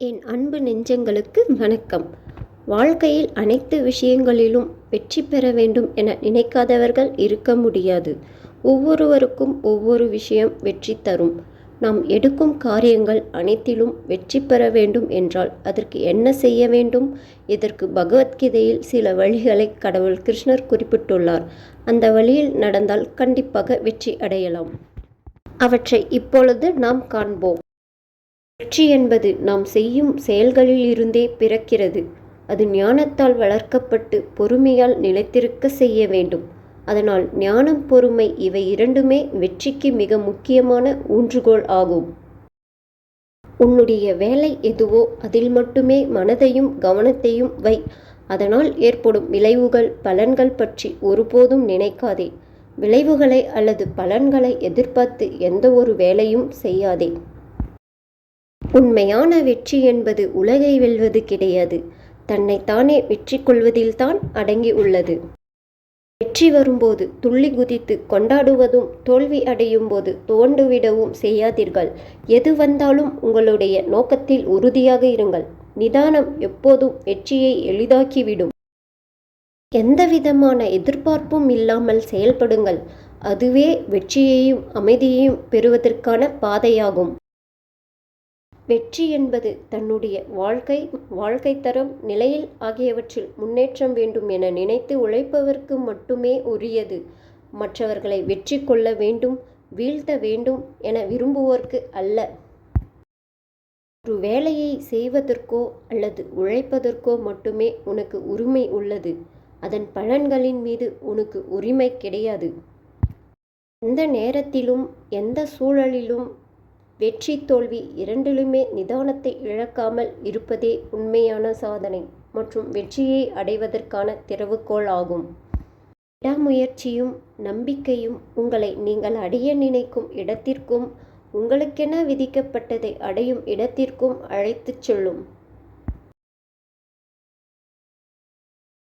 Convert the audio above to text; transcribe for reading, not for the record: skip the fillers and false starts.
என் அன்பு நெஞ்சங்களுக்கு வணக்கம். வாழ்க்கையில் அனைத்து விஷயங்களிலும் வெற்றி பெற வேண்டும் என நினைக்காதவர்கள் இருக்க முடியாது. ஒவ்வொருவருக்கும் ஒவ்வொரு விஷயம் வெற்றி தரும். நாம் எடுக்கும் காரியங்கள் அனைத்திலும் வெற்றி பெற வேண்டும் என்றால் அதற்கு என்ன செய்ய வேண்டும்? இதற்கு பகவத்கீதையில் சில வழிகளை கடவுள் கிருஷ்ணர் குறிப்பிட்டுள்ளார். அந்த வழியில் நடந்தால் கண்டிப்பாக வெற்றி அடையலாம். அவற்றை இப்பொழுது நாம் காண்போம். வெற்றி என்பது நாம் செய்யும் செயல்களில் இருந்தே பிறக்கிறது. அது ஞானத்தால் வளர்க்கப்பட்டு பொறுமையால் நிலைத்திருக்க செய்ய வேண்டும். அதனால் ஞானம், பொறுமை இவை இரண்டுமே வெற்றிக்கு மிக முக்கியமான ஊன்றுகோல் ஆகும். உன்னுடைய வேலை எதுவோ அதில் மட்டுமே மனதையும் கவனத்தையும் வை. அதனால் ஏற்படும் விளைவுகள், பலன்கள் பற்றி ஒருபோதும் நினைக்காதே. விளைவுகளை அல்லது பலன்களை எதிர்பார்த்து எந்த ஒரு வேலையும் செய்யாதே. உண்மையான வெற்றி என்பது உலகை வெல்வது கிடையாது, தன்னைத்தானே வெற்றி கொள்வதில்தான் அடங்கி உள்ளது. வெற்றி வரும்போது துள்ளி குதித்து கொண்டாடுவதும், தோல்வி அடையும் போது துவண்டுவிடவும் செய்யாதீர்கள். எது வந்தாலும் உங்களுடைய நோக்கத்தில் உறுதியாக இருங்கள். நிதானம் எப்போதும் வெற்றியை எளிதாக்கிவிடும். எந்தவிதமான எதிர்பார்ப்பும் இல்லாமல் செயல்படுங்கள். அதுவே வெற்றியையும் அமைதியையும் பெறுவதற்கான பாதையாகும். வெற்றி என்பது தன்னுடைய வாழ்க்கை தரம், நிலையில் ஆகியவற்றில் முன்னேற்றம் வேண்டும் என நினைத்து உழைப்பவர்க்கு மட்டுமே உரியது. மற்றவர்களை வெற்றி கொள்ள வேண்டும், வீழ்த்த வேண்டும் என விரும்புவோர்க்கு அல்ல. ஒரு வேலையை செய்வதற்கோ அல்லது உழைப்பதற்கோ மட்டுமே உனக்கு உரிமை உள்ளது. அதன் பலன்களின் மீது உனக்கு உரிமை கிடையாது. எந்த நேரத்திலும் எந்த சூழலிலும் வெற்றி, தோல்வி இரண்டிலுமே நிதானத்தை இழக்காமல் இருப்பதே உண்மையான சாதனை மற்றும் வெற்றியை அடைவதற்கான திறவுகோல் ஆகும். விடாமுயற்சியும் நம்பிக்கையும் உங்களை நீங்கள் அடைய நினைக்கும் இடத்திற்கும், உங்களுக்கென விதிக்கப்பட்டதை அடையும் இடத்திற்கும் அழைத்துச் செல்லும்.